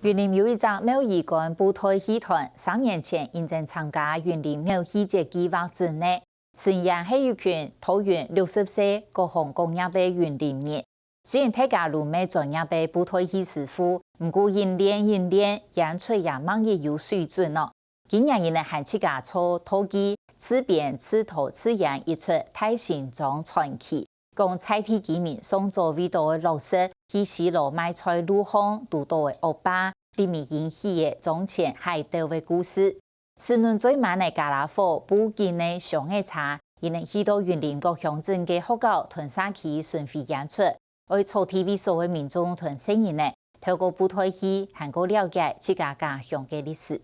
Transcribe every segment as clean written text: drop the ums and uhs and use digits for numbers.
云林有一只苗艺馆舞台戏团，3年前认真参加云林苗戏节计划之内，虽然係一群桃園60歲各項工業嘅雲林人，雖然大家都未專業嘅舞台戲師傅，不過演練，演出也蠻有水準咯。今年因為韓自家做陶技、自編自導自演一出《太行莊傳奇》，講在地居民創造味道嘅老師去西螺賣菜路巷獨到嘅歐巴，裡面引起嘅種前海島嘅故事。是論最慢嘅加拉火布建嘅上嘅茶，因為許多雲林各鄉鎮嘅學校屯山區巡迴演出，為草 TV 所謂民眾屯聲音呢，透過舞台戲，能夠了解自家家鄉嘅歷史。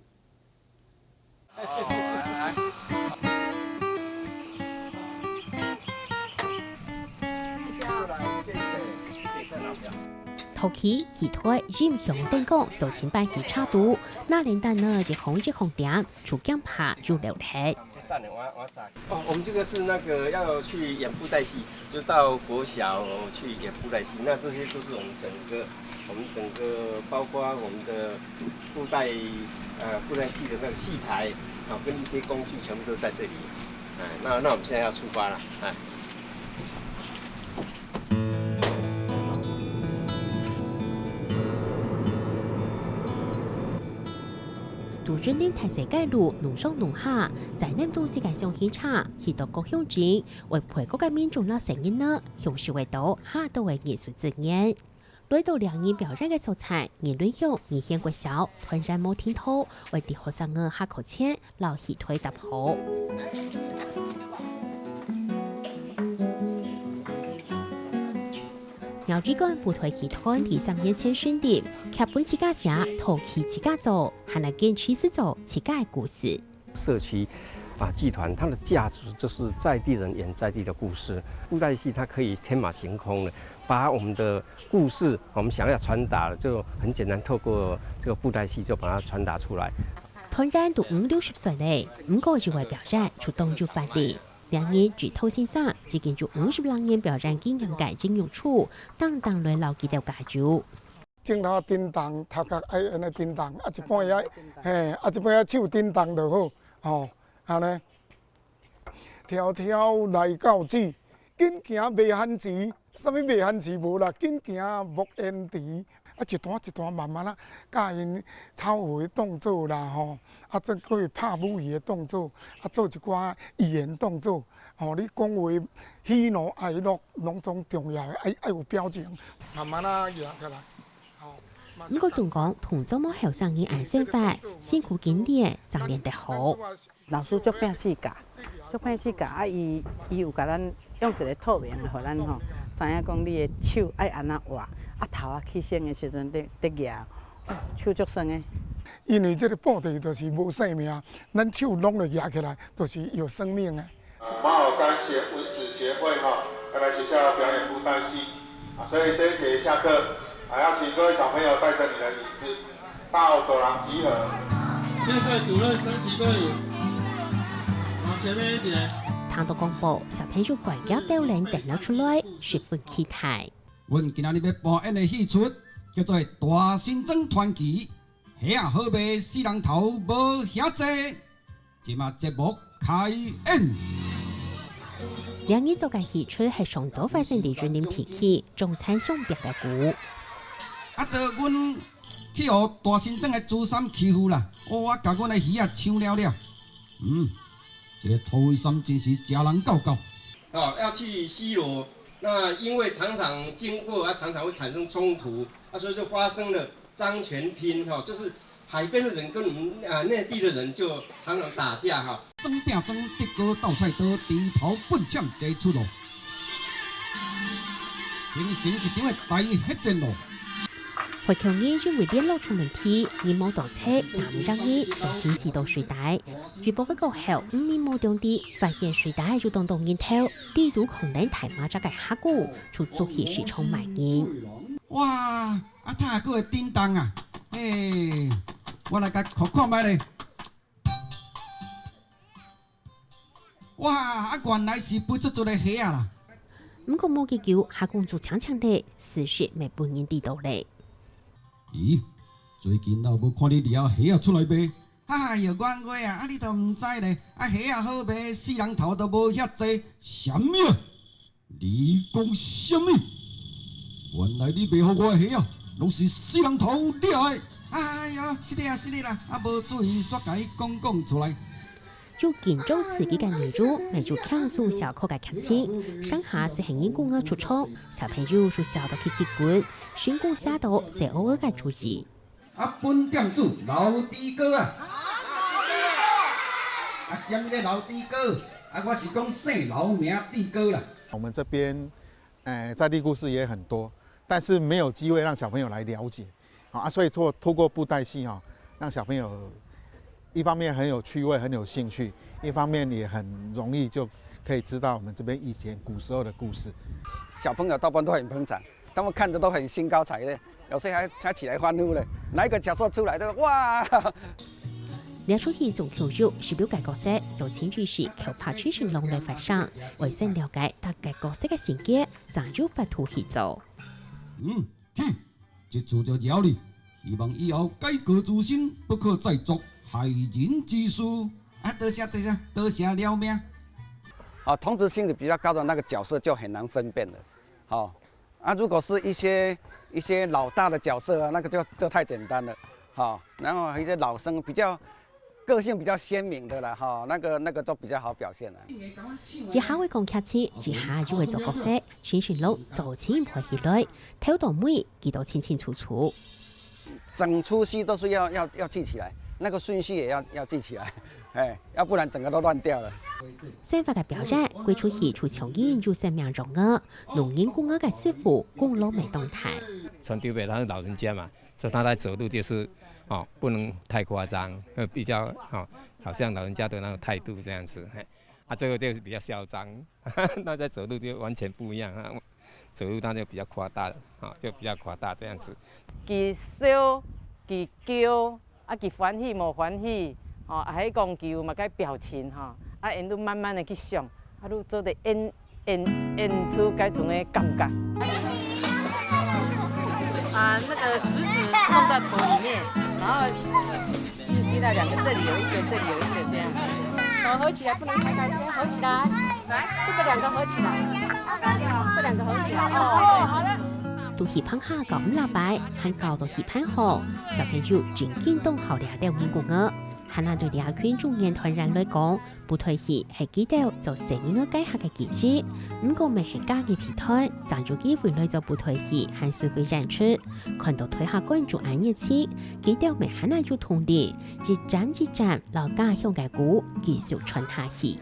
陶器、戲台、音響等講做前班戲差度，那連單呢就紅點，主鏡拍入流體。我們這個是那個要去演布袋戲，就到國小去演布袋戲。那這些都是我們整個包括我們的布袋戲的那個戲台，跟一些工具全部都在這裡。那我們現在要出發了，杜俊林提世界路農上農下，在南東世界上戲場，許多各鄉鎮為陪各個民眾啦成因呢，享受為到下到嘅藝術資源。來到兩人表演嘅素材，言論向而獻國小，團然冇聽到，為啲學生嘅下口錢，留戲台搭好。苗主管舞台戲團第3年前選的，劇本自家寫，陶器自家做，還來堅持是做自家的故事。社區劇團它的價值就是在地人演在地的故事。布袋戲它可以天馬行空的，把我們的故事，我們想要傳達，就很簡單，透過這個布袋戲就把它傳達出來。團員都50-60歲嘞，唔過就為表演出動就發力。兩人舉頭先生，已經就50多年表演經驗嘅經用處，當來留記到家住。正頭叮當，頭殼愛安尼叮當，一半也一半也手叮當就好，安尼。條條來到此，緊行未限時，啥物未限時無啦，緊行莫言辭。一段慢慢啦，教因草舞的動作啦，再過拍武戲的動作，做一寡語言動作，你講話喜怒哀樂攏總重要嘅，愛有表情，慢慢啦揚出來。唔過仲講同做冇後生嘅顏色法，辛苦經驗就練得好。老師足拼死教，伊有甲咱用一個透明的，互咱知影講你的手愛安怎畫。頭起身的時陣得舉，手足酸的。因為這個布袋就是無生命，咱手攏就舉起來，就是有生命的。馬偶山文史協會要來學校表演布袋戲，所以這一節下課，要請各位小朋友帶着你的椅子到走廊集合。面對主任升旗隊伍，往前面一點。聽到廣播，小朋友怪叫丟臉掟咗出來，十分期待。阮今仔日要播演的戲出叫做《大新莊傳奇》，遐好賣四人頭無遐濟，即馬節目開演。兩人做嘅戲出係上早發生地雲林地區中產上別嘅股。阮去予大新莊嘅朱三欺負啦，我甲阮嘅戲搶了。這個土三真是食人夠。要去西螺。那因為常常經過，常常會產生衝突，所以就發生了張權拼，就是海邊的人跟我們內地的人就常常打架哈。爭拼爭，德哥鬥菜刀，低頭奔搶這出路，形成一場嘅大血戰咯。回強醫因為電腦出問題，而冇倒車，但唔讓醫就先試到水帶。預報過後，5年冇中啲，發現水帶就動然頭，地圖可能大馬隻嘅下股，就足以是充埋煙。哇！睇個叮當啊！我來甲看賣咧。哇！原來是背出嚟戲啊啦！唔過冇結構，下工做強強的，事實未半年地道咧。咦，最近老无看你掠虾啊出来卖。哎哟，冤话啊！你都唔知咧，虾啊好卖，死人头都无遐济。什么？你讲什么？原来你卖互我的虾啊，拢是死人头掠的。哎哟，是的啦，无注意煞甲伊讲出来。就建州自己嘅女主，咪就强诉小口嘅客气，上下是行人公嘅出场，小朋友就笑到起滚，巡公下到是偶尔嘅注意。本店主老弟哥啊！什么个老弟哥？我是讲姓老名弟哥啦。我们这边，在地故事也很多，但是没有机会让小朋友来了解，所以透过布袋戏让小朋友一方面很有趣味、很有兴趣，一方面也很容易就可以知道我们这边以前古时候的故事。小朋友多半都很捧场，他们看着都很兴高采烈，有些还起来欢呼了。哪一个角色出来都哇！两出戏总口就是表解角色，就请注是求拍出成龙来发生，为先了解大概角色嘅情节，怎就发图去做。这次就饶你，希望以后改过自新，不可再做害人之事。多谢了命。同质性比较高的那个角色就很难分辨了。如果是一些老大的角色那个就太简单了。然后一些老生比较个性比较鲜明的啦，那个都比较好表现了。一下会讲客气，一下就会做角色，全全路做起陪起来，睇到每记到清清楚楚。整出戏都是要记起来，那个顺序也要记起来，要不然整个都乱掉了。新法嘅表演，归出戏出场演就生命中嘅，农演工嘅师傅公老美动态。传丢给他老人家嘛，所以他在走路就是不能太夸张，比较好像老人家的那种态度这样子。这个就是比较嚣张，那在走路就完全不一样走路那就比较夸大就比较夸大这样子。佢笑，佢叫，佢欢喜无欢喜，喺讲求嘛个表情因都慢慢的去想，都做得演出该种的感觉。那个食指弄到头里面，然后捏到两个，这里有一个，这里有一个，这样。手合起来，不能开开，这边合起来。来，这个两个合起来，这两个合起来。对，好了。都戲棚下教唔落擺，喺教到戲棚後，小朋友真見動後了了英國語。喺那對兩群中年團人來講，布袋戲係記得做成人嘅解客嘅記憶，唔過未係假嘅皮台，賺咗機會來做布袋戲係隨便演出。看到台下觀眾眼熱切，記得未喺那有同理，一站一站老家鄉嘅鼓繼續傳下去。